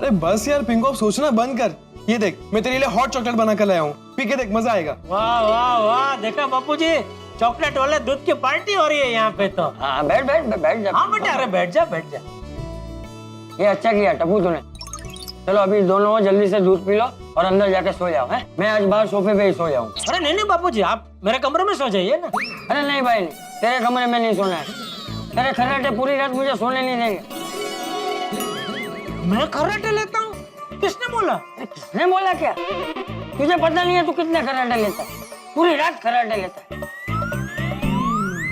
अरे बस यार पिंकू, अब सोचना बंद कर। ये देख, मैं तेरे लिए हॉट चॉकलेट बना कर लाया हूँ, पी के देख, मजा आएगा। वाह वाह वाह, देखा बापूजी, चॉकलेट वाले दूध की पार्टी हो रही है यहाँ पे तो। हाँ बैठ बैठ बैठ जा। हाँ बेटा, अरे बैठ जा बैठ जा। ये अच्छा किया टप्पू तूने। चलो अभी दोनों जल्दी से दूध पी लो और अंदर जाके सो जाओ। हैं? मैं आज बाहर सोफे पे ही सो जाऊंगा। अरे नहीं बापूजी, आप मेरे कमरे में सो जाइए ना। अरे नहीं भाई नहीं, तेरे कमरे में नहीं सोना है। तेरे खर्राटे पूरी रात मुझे सोने नहीं देंगे। मैं खर्राटे लेता हूँ? किसने बोला? किसने बोला क्या? तुझे पता नहीं है तू कितने खर्राटे लेता है? पूरी रात खर्राटे लेता है।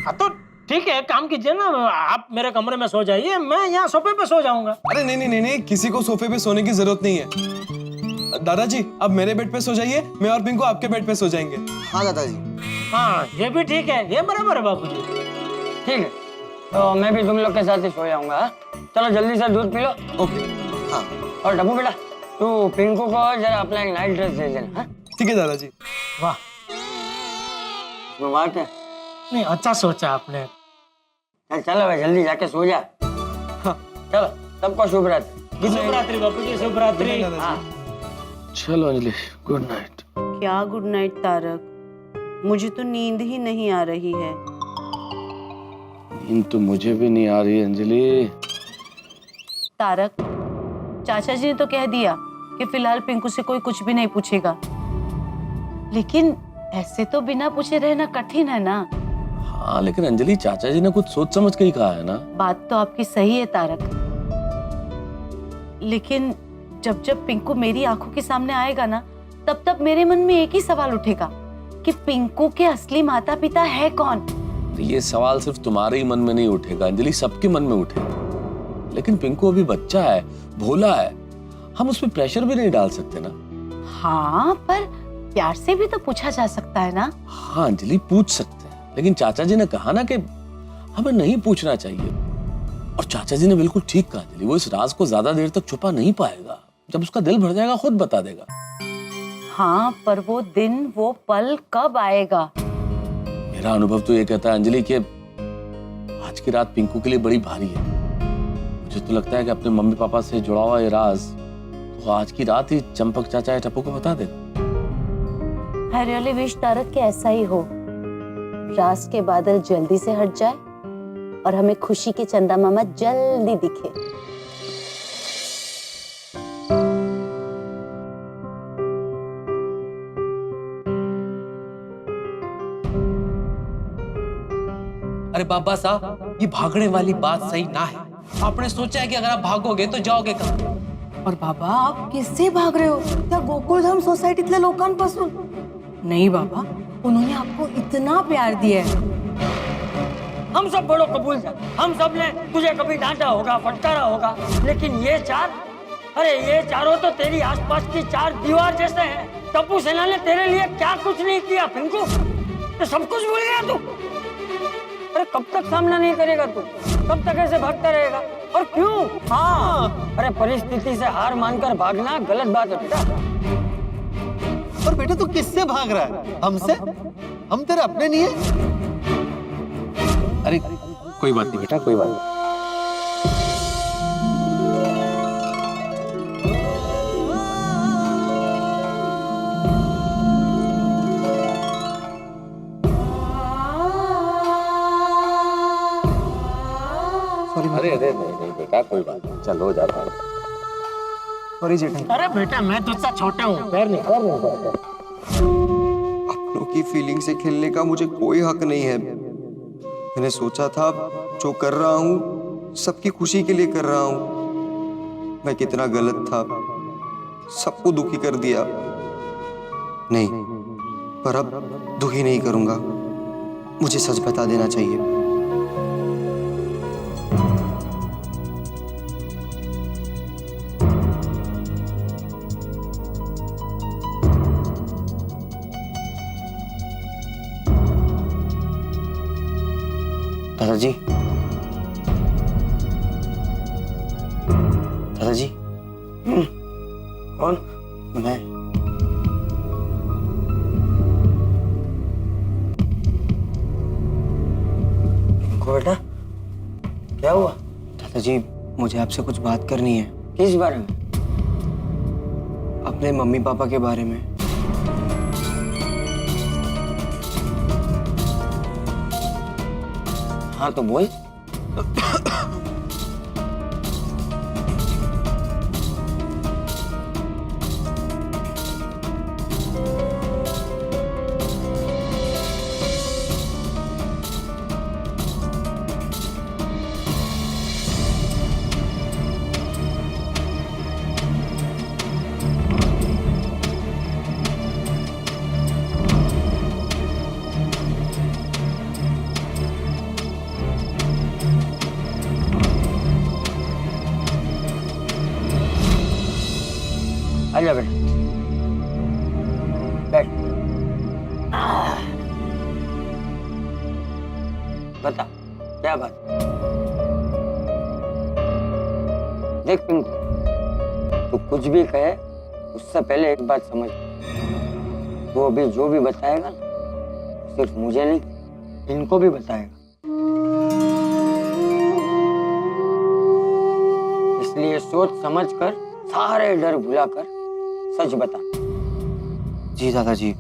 हाँ तो ठीक है, काम कीजिए ना, आप मेरे कमरे में सो जाइए, मैं यहाँ सोफे पे सो जाऊंगा। अरे नहीं नहीं नहीं नहीं, किसी को सोफे पे सोने की जरूरत नहीं है। दादाजी अब मेरे बेड पे सो जाइए, मैं और पिंकू आपके बेड पे सो जाएंगे। हाँ दादाजी। हाँ ये भी ठीक है, ये बराबर है बापूजी। ठीक है, तो मैं भी तुम लोग के साथ ही सो जाऊंगा। चलो जल्दी से दूध पी लो। ओके। हाँ और डब्बू बेटा, तू पिंकू को जरा अपना एक नाइट ड्रेस दे देना। ठीक है दादाजी। वाह, बात है। नहीं अच्छा सोचा आपने। चल चलो भाई, जल्दी जाके सो जा। हाँ। चलो सबको शुभ रात्रि। शुभ रात्रि बापूजी, शुभ रात्रि। हाँ। चलो अंजलि, गुड नाइट। क्या गुड नाइट तारक, मुझे तो नींद ही नहीं आ रही है। नींद तो मुझे भी नहीं आ रही अंजलि। तारक, चाचा जी ने तो कह दिया कि फिलहाल पिंकू से कोई कुछ भी नहीं पूछेगा, लेकिन ऐसे तो बिना पूछे रहना कठिन है ना। हाँ लेकिन अंजलि, चाचा जी ने कुछ सोच समझ के ही कहा है ना। बात तो आपकी सही है तारक, लेकिन जब जब पिंकू मेरी आंखों के सामने आएगा ना, तब तब मेरे मन में एक ही सवाल उठेगा कि पिंकू के असली माता पिता है कौन। तो ये सवाल सिर्फ तुम्हारे ही मन में नहीं उठेगा अंजलि, सबके मन में उठेगा। लेकिन पिंकू अभी बच्चा है, भोला है, हम उस पर प्रेशर भी नहीं डाल सकते ना। हाँ पर प्यार से भी तो पूछा जा सकता है ना। हाँ अंजलि, पूछ सकते हैं, लेकिन चाचा जी ने कहा ना कि हमें नहीं पूछना चाहिए। और चाचा जी ने बिल्कुल ठीक कहा अंजलि, वो इस राज को ज्यादा देर तक छुपा नहीं पाएगा। जब उसका दिल भर जाएगा खुद बता देगा। हाँ पर वो दिन वो पल कब आएगा? मेरा अनुभव तो ये कहता है अंजलि कि आज की रात पिंकू के लिए बड़ी भारी है। मुझे तो लगता है कि अपने मम्मी पापा से जुड़ा हुआ ये राज तो आज की रात ही चंपक चाचा या टप्पू को बता देगा। I really wish तारक के ऐसा ही हो, रात के बादल जल्दी से हट जाए और हमें खुशी के चंदा मामा जल्दी दिखे। अरे बाबा साहब, ये भागने वाली बात सही ना है। आपने सोचा है कि अगर आप भागोगे तो जाओगे कहाँ? और बाबा आप किससे भाग रहे हो? त्या गोकुलधाम सोसायटीतल्या लोकांपासून? नहीं बाबा, उन्होंने आपको इतना प्यार दिया है। हम सब बड़ो कबूल है, हम सब ने तुझे कभी डांटा होगा, फटकारा होगा, लेकिन ये चार, अरे ये चारों तो तेरी आसपास की चार दीवार जैसे हैं। टप्पू सेना ने तेरे लिए क्या कुछ नहीं किया पिंकू, तो सब कुछ भूल गया तू। अरे कब तक सामना नहीं करेगा तू? कब तक ऐसे भागता रहेगा? और क्यों? हाँ, अरे परिस्थिति से हार मानकर भागना गलत बात है बेटा। पर बेटा तू किससे भाग रहा है? हमसे? हम तेरे अपने नहीं है? अरे कोई बात नहीं बेटा, कोई बात नहीं। अरे अरे नहीं बेटा, कोई बात नहीं, चलो जा रहा है। सॉरी जेठा। अरे बेटा, मैं तुझसे छोटा हूँ, पैर नहीं। अपनों की फीलिंग से खेलने का मुझे कोई हक नहीं है। मैंने सोचा था जो कर रहा हूँ सबकी खुशी के लिए कर रहा हूँ। मैं कितना गलत था, सबको दुखी कर दिया। नहीं, पर अब दुखी नहीं करूंगा। मुझे सच बता देना चाहिए। दादाजी, दादाजी। कौन? मैं बेटा क्या हुआ? दादाजी, मुझे आपसे कुछ बात करनी है। किस बारे में? अपने मम्मी पापा के बारे में। हाँ तो बोल। आजा बेटा, बैठ। बता क्या बात। देख पिंकू, तू कुछ भी कहे उससे पहले एक बात समझ, तू अभी जो भी बताएगा ना सिर्फ मुझे नहीं इनको भी बताएगा, इसलिए सोच समझ कर सारे डर भुलाकर सच बता। जी दादाजी।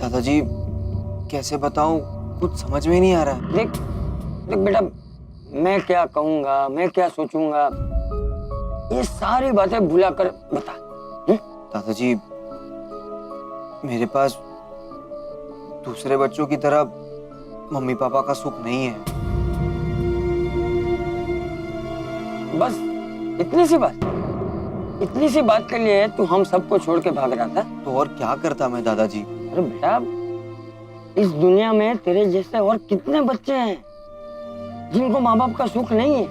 दादाजी कैसे बताऊं, कुछ समझ में नहीं आ रहा। देख देख बेटा, मैं क्या कहूंगा, मैं क्या सोचूंगा, ये सारी बातें भुलाकर बता। दादाजी मेरे पास दूसरे बच्चों की तरह मम्मी पापा का सुख नहीं है। बस इतनी सी बात के लिए तू हम सबको छोड़ के भाग रहा था। तो और क्या करता मैं दादाजी। अरे बेटा, इस दुनिया में तेरे जैसे और कितने बच्चे हैं जिनको माँ बाप का सुख नहीं है,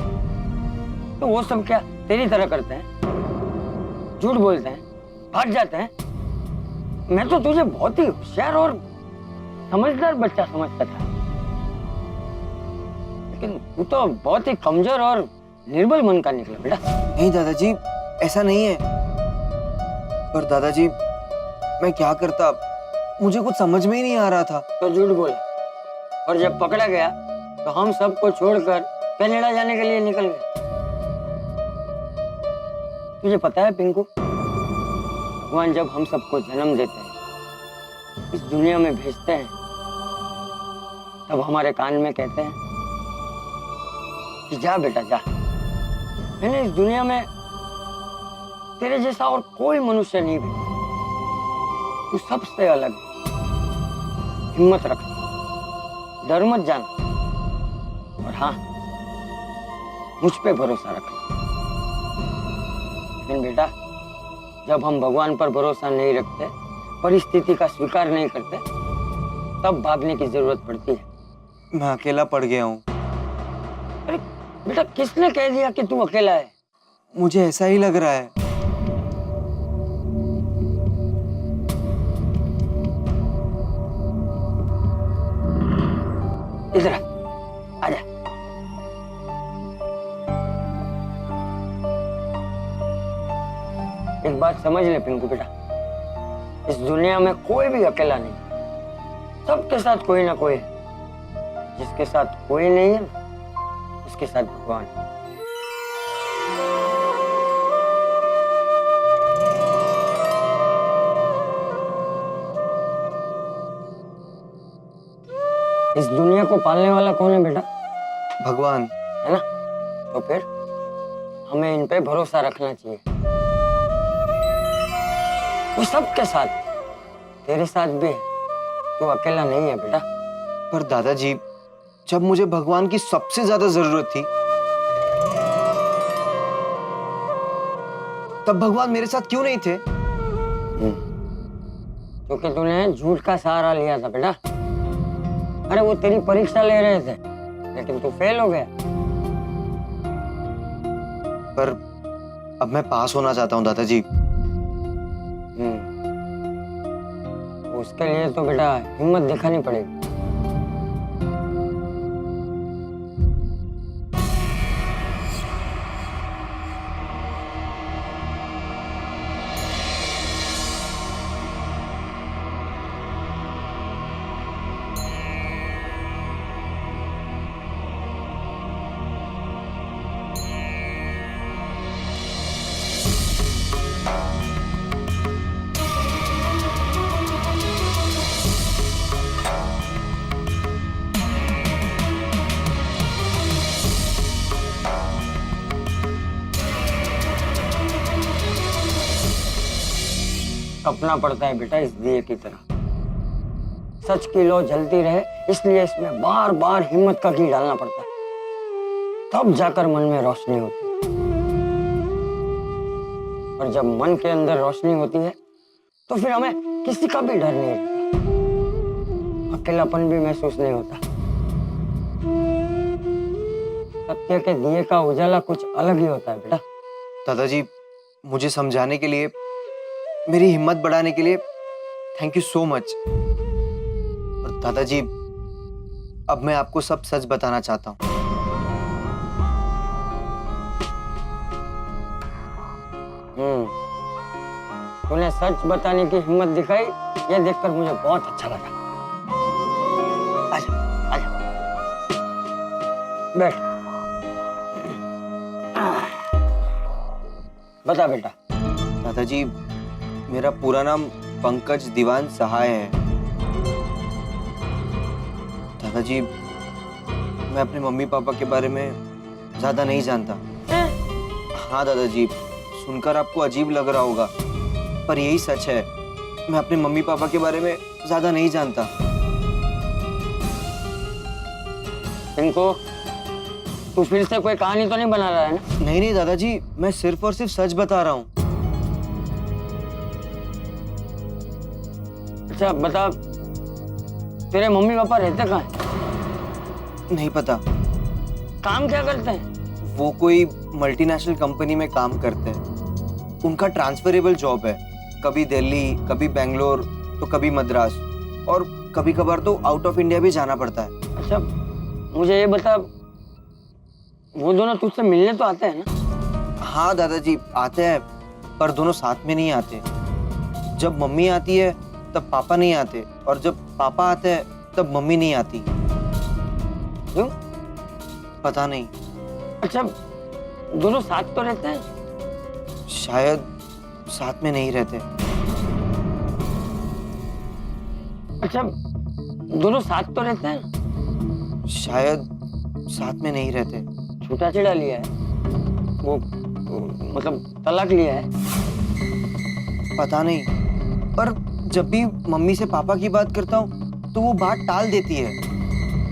तो वो सब क्या तेरी तरह करते हैं, झूठ बोलते हैं, भाग जाते हैं। मैं तो तुझे बहुत ही होशियार और समझदार बच्चा समझता था, लेकिन तू तो बहुत ही कमजोर और निर्बल मन का निकला बेटा। नहीं दादाजी, ऐसा नहीं है। पर दादाजी मैं क्या करता, मुझे कुछ समझ में ही नहीं आ रहा था। तो झूठ बोला, और जब पकड़ा गया तो हम सबको छोड़कर कनाडा जाने के लिए निकल गए। तुझे पता है पिंकू, भगवान जब हम सबको जन्म देते हैं, इस दुनिया में भेजते हैं, तब हमारे कान में कहते हैं कि जा बेटा जा, मैंने इस दुनिया में तेरे जैसा और कोई मनुष्य नहीं भेजा, तू सबसे अलग है। हिम्मत रख, डर मत जाना, और हाँ मुझ पे भरोसा रख। लेकिन बेटा, जब हम भगवान पर भरोसा नहीं रखते, परिस्थिति का स्वीकार नहीं करते, तब भागने की जरूरत पड़ती है। मैं अकेला पड़ गया हूँ। अरे बेटा, किसने कह दिया कि तू अकेला है? मुझे ऐसा ही लग रहा है। इधर आजा। एक बात समझ ले पिंकू बेटा, इस दुनिया में कोई भी अकेला नहीं, सबके साथ कोई ना कोई है। जिसके साथ कोई नहीं है, उसके साथ भगवान है। इस दुनिया को पालने वाला कौन है बेटा? भगवान है ना? तो फिर हमें इन पे भरोसा रखना चाहिए। वो सबके साथ, तेरे साथ भी है, तू अकेला नहीं है बेटा। पर दादाजी, जब मुझे भगवान की सबसे ज्यादा जरूरत थी, तब भगवान मेरे साथ क्यों नहीं थे? क्योंकि तूने झूठ का सहारा लिया था बेटा। अरे वो तेरी परीक्षा ले रहे थे, लेकिन तू फेल हो गया। पर अब मैं पास होना चाहता हूँ दादाजी। उसके लिए तो बेटा हिम्मत दिखानी पड़ेगी। तपना पड़ता है बेटा इस दिए की तरह। सच की लौ जलती रहे इसलिए इसमें बार बार हिम्मत का घी डालना पड़ता है, तब जाकर मन में रोशनी होती है। और जब मन के अंदर रोशनी होती है तो फिर हमें किसी का भी डर नहीं रहता, अकेलापन भी महसूस नहीं होता। सत्य के दिए का उजाला कुछ अलग ही होता है बेटा। दादाजी, मुझे समझाने के लिए, मेरी हिम्मत बढ़ाने के लिए थैंक यू सो मच। और दादाजी, अब मैं आपको सब सच बताना चाहता हूँ। तूने सच बताने की हिम्मत दिखाई, ये देखकर मुझे बहुत अच्छा लगा। आजा, आजा, बैठ। बता बेटा। दादाजी, मेरा पूरा नाम पंकज दीवान सहाय है। दादाजी, मैं अपने मम्मी पापा के बारे में ज्यादा नहीं जानता। हाँ दादाजी, सुनकर आपको अजीब लग रहा होगा, पर यही सच है। मैं अपने मम्मी पापा के बारे में ज्यादा नहीं जानता। इनको तू फिर से कोई कहानी तो नहीं बना रहा है ना? नहीं नहीं दादाजी, मैं सिर्फ और सिर्फ सच बता रहा हूँ। अच्छा बता, तेरे मम्मी पापा रहते कहाँ हैं? नहीं पता। काम क्या करते हैं? वो कोई मल्टीनेशनल कंपनी में काम करते हैं। उनका ट्रांसफरेबल जॉब है, कभी दिल्ली, कभी बेंगलोर, तो कभी मद्रास, और कभी कभार तो आउट ऑफ इंडिया भी जाना पड़ता है। अच्छा मुझे ये बता, वो दोनों तुझसे मिलने तो आते हैं ना? हाँ दादाजी, आते हैं, पर दोनों साथ में नहीं आते। जब मम्मी आती है तब पापा नहीं आते, और जब पापा आते हैं तब मम्मी नहीं आती। क्यों? पता नहीं। अच्छा दोनों साथ तो रहते हैं? शायद साथ में नहीं रहते। अच्छा दोनों साथ तो रहते हैं? शायद साथ में नहीं रहते। छूटा छेड़ा लिया है? वो मतलब तलाक लिया है? पता नहीं, पर जब भी मम्मी से पापा की बात करता हूँ तो वो बात टाल देती है,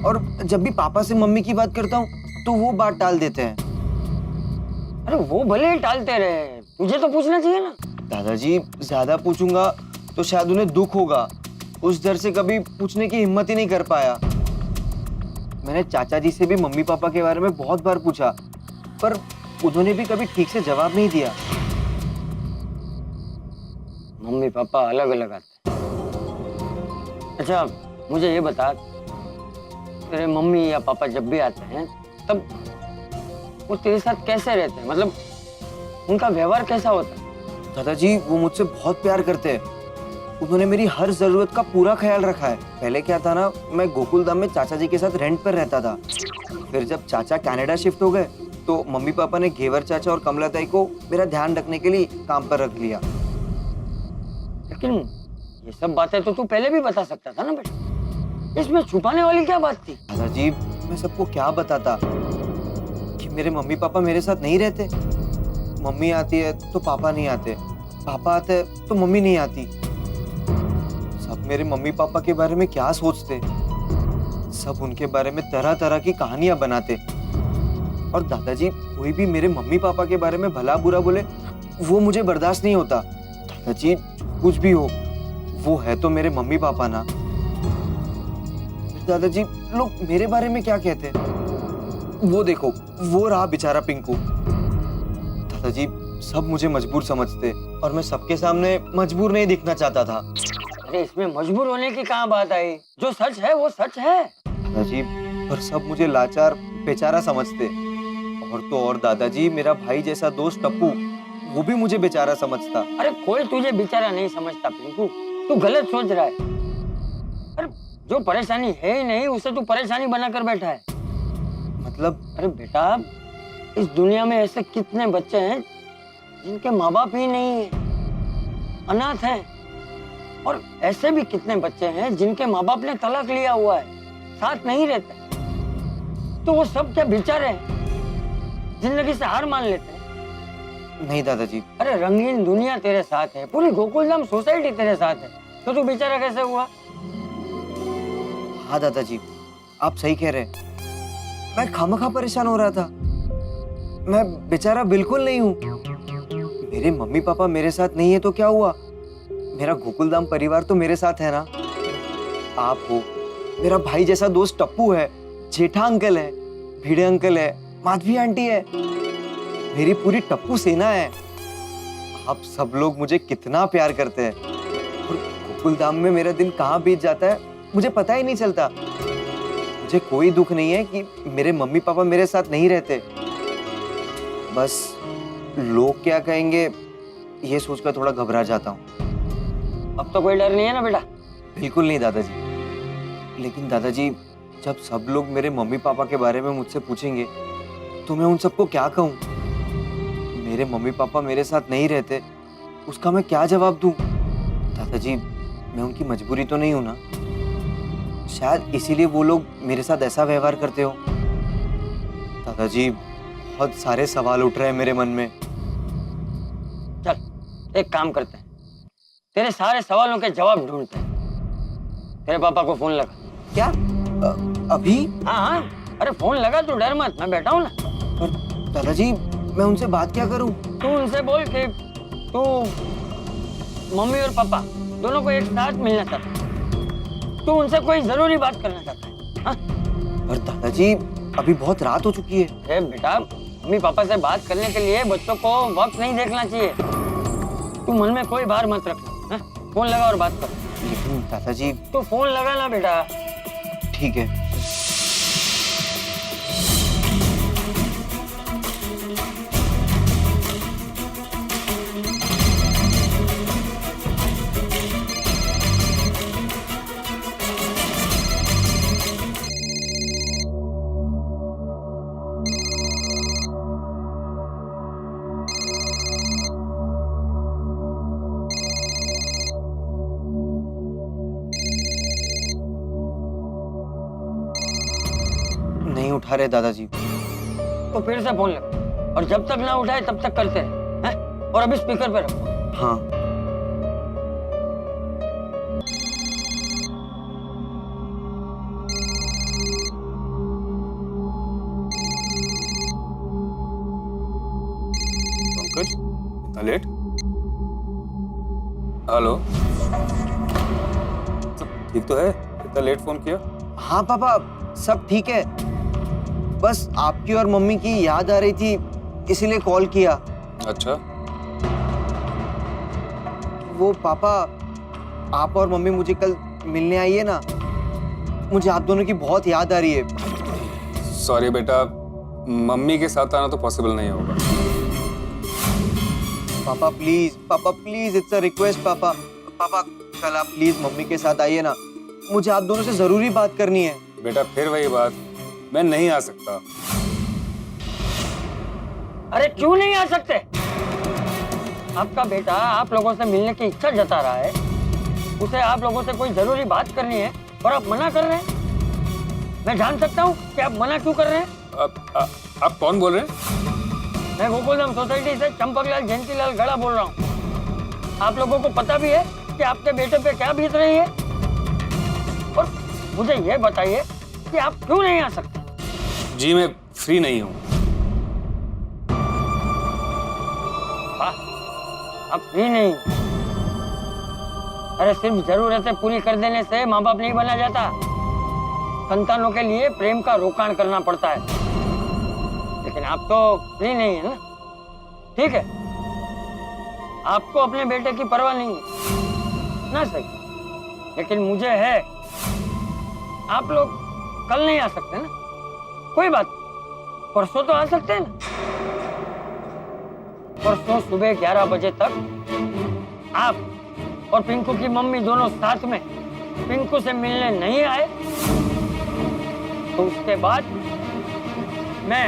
और जब भी पापा से मम्मी की बात करता हूँ तो वो बात टाल देते हैं। अरे वो भले ही टालते रहे, तुझे तो पूछना चाहिए ना। दादाजी, ज्यादा पूछूंगा तो शायद उन्हें दुख होगा, उस डर से कभी पूछने की हिम्मत ही नहीं कर पाया। मैंने चाचा जी से भी मम्मी पापा के बारे में बहुत बार पूछा, पर उन्होंने भी कभी ठीक से जवाब नहीं दिया। मम्मी पापा अलग अलग आते हैं। अच्छा मुझे ये बता, तेरे मम्मी या पापा जब भी आते हैं तब वो तेरे साथ कैसे रहते हैं? मतलब उनका व्यवहार कैसा होता है? दादाजी, वो मुझसे बहुत प्यार करते हैं। उन्होंने मेरी हर जरूरत का पूरा ख्याल रखा है। पहले क्या था ना, मैं गोकुलधाम में चाचा जी के साथ रेंट पर रहता था। फिर जब चाचा कनाडा शिफ्ट हो गए तो मम्मी पापा ने घेवर चाचा और कमला ताई को मेरा ध्यान रखने के लिए काम पर रख लिया। लेकिन ये सब बातें तो तू पहले भी बता सकता था ना बेटा, इसमें छुपाने वाली क्या बात थी? दादाजी, मैं सबको क्या बताता कि मेरे मम्मी पापा मेरे साथ नहीं रहते। मम्मी आती है तो पापा नहीं आते, पापा आते हैं तो मम्मी नहीं आती। सब मेरे मम्मी पापा के बारे में क्या सोचते, सब उनके बारे में तरह तरह की कहानियां बनाते। और दादाजी, कोई भी मेरे मम्मी पापा के बारे में भला बुरा बोले वो मुझे बर्दाश्त नहीं होता। दादाजी, कुछ भी हो, वो है तो मेरे मम्मी पापा ना। दादाजी, लोग मेरे बारे में क्या कहते हैं? वो देखो, वो रहा बेचारा पिंकू। दादाजी, सब मुझे मजबूर समझते, और मैं सबके सामने मजबूर नहीं दिखना चाहता था। अरे इसमें मजबूर होने की कहाँ बात आई? जो सच है वो सच है। दादाजी, पर सब मुझे लाचार बेचारा समझते। और तो और दादाजी, मेरा भाई जैसा दोस्त टप्पू, वो भी मुझे बेचारा समझता। अरे कोई तुझे बेचारा नहीं समझता पिंकू, तू गलत सोच रहा है। अरे जो परेशानी है ही नहीं उसे तू परेशानी बनाकर बैठा है। मतलब? अरे बेटा, इस दुनिया में ऐसे कितने बच्चे हैं जिनके माँ बाप ही नहीं है, अनाथ हैं। और ऐसे भी कितने बच्चे हैं जिनके माँ बाप ने तलाक लिया हुआ है, साथ नहीं रहते। तो वो सब क्या बेचारे हैं, जिंदगी से हार मान लेते हैं। नहीं दादाजी। अरे रंगीन दुनिया तेरे साथ है, पूरी गोकुलधाम सोसाइटी तेरे साथ है, तो तू बेचारा कैसे हुआ? हाँ दादाजी, आप सही कह रहे हैं। मैं खामखा परेशान हो रहा था। मैं बेचारा बिल्कुल नहीं हूँ। मेरे मम्मी पापा मेरे साथ नहीं है तो क्या हुआ? मेरा गोकुलधाम परिवार तो मेरे साथ है ना। आप हो, मेरा भाई जैसा दोस्त टप्पू है, जेठा अंकल है, भिड़े अंकल है, माधवी आंटी है, मेरी पूरी टप्पू सेना है। आप सब लोग मुझे कितना प्यार करते हैं और गोकुलधाम में मेरा दिन कहाँ बीत जाता है मुझे पता ही नहीं चलता। मुझे कोई दुख नहीं है कि मेरे मम्मी पापा मेरे साथ नहीं रहते। बस लोग क्या कहेंगे ये सोचकर थोड़ा घबरा जाता हूँ। अब तो कोई डर नहीं है ना बेटा? बिल्कुल नहीं दादाजी। लेकिन दादाजी, जब सब लोग मेरे मम्मी पापा के बारे में मुझसे पूछेंगे तो मैं उन सबको क्या कहूँ? मेरे मम्मी पापा मेरे साथ नहीं रहते, उसका मैं क्या जवाब दूँ? दादाजी, मैं उनकी मजबूरी तो नहीं हूं ना। शायद इसीलिए वो लोग मेरे साथ ऐसा व्यवहार करते हो। दादाजी, बहुत सारे सवाल उठ रहे हैं मेरे मन में। चल एक काम करते हैं, तेरे सारे सवालों के जवाब ढूंढते हैं। तेरे पापा को फोन लगा। क्या? अभी? हाँ हाँ, अरे फोन लगा, तू डर मत, मैं बैठा हूँ ना। पर दादाजी, मैं उनसे बात क्या करूं? तू उनसे बोल कि तू मम्मी और पापा दोनों को एक साथ मिलना चाहता है, तू उनसे कोई जरूरी बात करना चाहता है। हाँ? पर दादाजी, अभी बहुत रात हो चुकी है। अरे बेटा, मम्मी पापा से बात करने के लिए बच्चों को वक्त नहीं देखना चाहिए। तू मन में कोई भार मत रख। हाँ? फोन लगा और बात कर। लेकिन दादाजी। तू फोन लगा ना बेटा। ठीक है। नहीं उठा रहे दादाजी। तो फिर से फोन लगा और जब तक ना उठाए तब तक करते रहे। हैं? और अभी स्पीकर पे रखो। हाँ। पंकज, इतना लेट? हेलो, सब ठीक तो है? इतना लेट फोन किया? हाँ पापा, सब ठीक है। बस आपकी और मम्मी की याद आ रही थी, इसीलिए कॉल किया। अच्छा। वो पापा, आप और मम्मी मुझे कल मिलने आई है ना, मुझे आप दोनों की बहुत याद आ रही है। सॉरी बेटा, मम्मी के साथ आना तो पॉसिबल नहीं होगा। पापा प्लीज, इट्स अ रिक्वेस्ट पापा। पापा, कल आप प्लीज मम्मी के साथ आइए ना, मुझे आप दोनों से जरूरी बात करनी है। बेटा फिर वही बात, मैं नहीं आ सकता। अरे क्यों नहीं आ सकते? आपका बेटा आप लोगों से मिलने की इच्छा जता रहा है, उसे आप लोगों से कोई जरूरी बात करनी है और आप मना कर रहे हैं। मैं जान सकता हूँ कि आप मना क्यों कर रहे हैं? आप कौन बोल रहे हैं? मैं गोकुलधाम सोसाइटी से चंपकलाल जयंतीलाल गड़ा बोल रहा हूँ। आप लोगों को पता भी है कि आपके बेटे पे क्या बीत रही है, और मुझे ये बताइए कि आप क्यों नहीं आ सकते? जी मैं फ्री नहीं हूँ। आप फ्री नहीं? अरे सिर्फ जरूरतें पूरी कर देने से माँ बाप नहीं बना जाता। संतानों के लिए प्रेम का रोकाण करना पड़ता है। लेकिन आप तो फ्री नहीं है ना? ठीक है, आपको अपने बेटे की परवाह नहीं है ना? सही, लेकिन मुझे है। आप लोग कल नहीं आ सकते ना? कोई बात, परसों तो आ सकते हैं ना? परसों सुबह 11 बजे तक आप और पिंकू की मम्मी दोनों साथ में पिंकू से मिलने नहीं आए तो उसके बाद मैं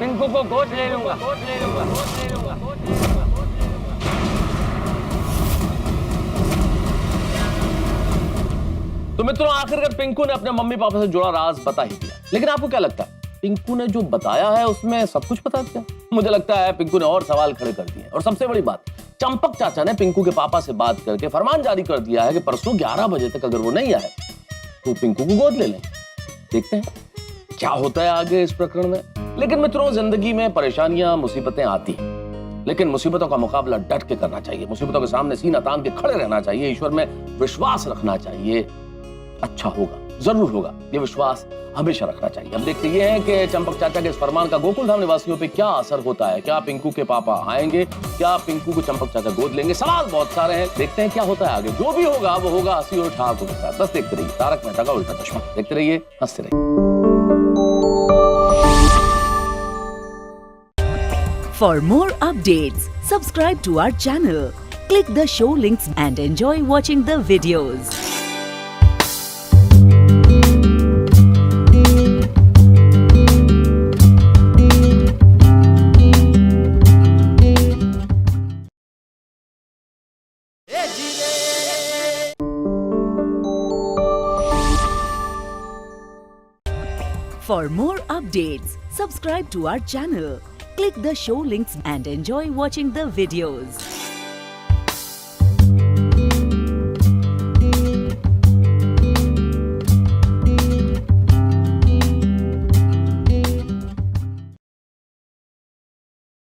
पिंकू को गोद ले लूंगा। तो मित्रों, आखिरकार पिंकू ने अपने मम्मी पापा से जुड़ा राज बता ही दिया। लेकिन आपको क्या लगता है, पिंकू ने जो बताया है उसमें सब कुछ बता दिया। मुझे लगता है पिंकू ने और सवाल खड़े कर दिए। और सबसे बड़ी बात, चंपक चाचा ने पिंकू के पापा से बात करके फरमान जारी कर दिया है कि परसों 11 बजे तक अगर वो नहीं आए तो पिंकू को गोद ले लें। देखते हैं क्या होता है आगे इस प्रकरण में। लेकिन मित्रों, जिंदगी में परेशानियां, मुसीबतें आती हैं, लेकिन मुसीबतों का मुकाबला डट के करना चाहिए। मुसीबतों के सामने सीना तान के खड़े रहना चाहिए। ईश्वर में विश्वास रखना चाहिए। अच्छा होगा, जरूर होगा, ये विश्वास हमेशा रखना चाहिए। अब देखते ये हैं कि चंपक चाचा के इस फरमान का गोकुल धाम निवासियों पे क्या असर होता है। क्या पिंकू के पापा आएंगे? क्या पिंकू को चंपक चाचा गोद लेंगे? सवाल बहुत सारे हैं, देखते हैं क्या होता है आगे। जो भी होगा वो होगा हंसी और ठाकुर के साथ। बस देखते रहिए तारक मेहता का उल्टा चश्मा। देखते रहिए, हंसते रहिए। For more updates, subscribe to our channel, click the show links and enjoy watching the videos. For more updates, subscribe to our channel, click the show links and enjoy watching the videos.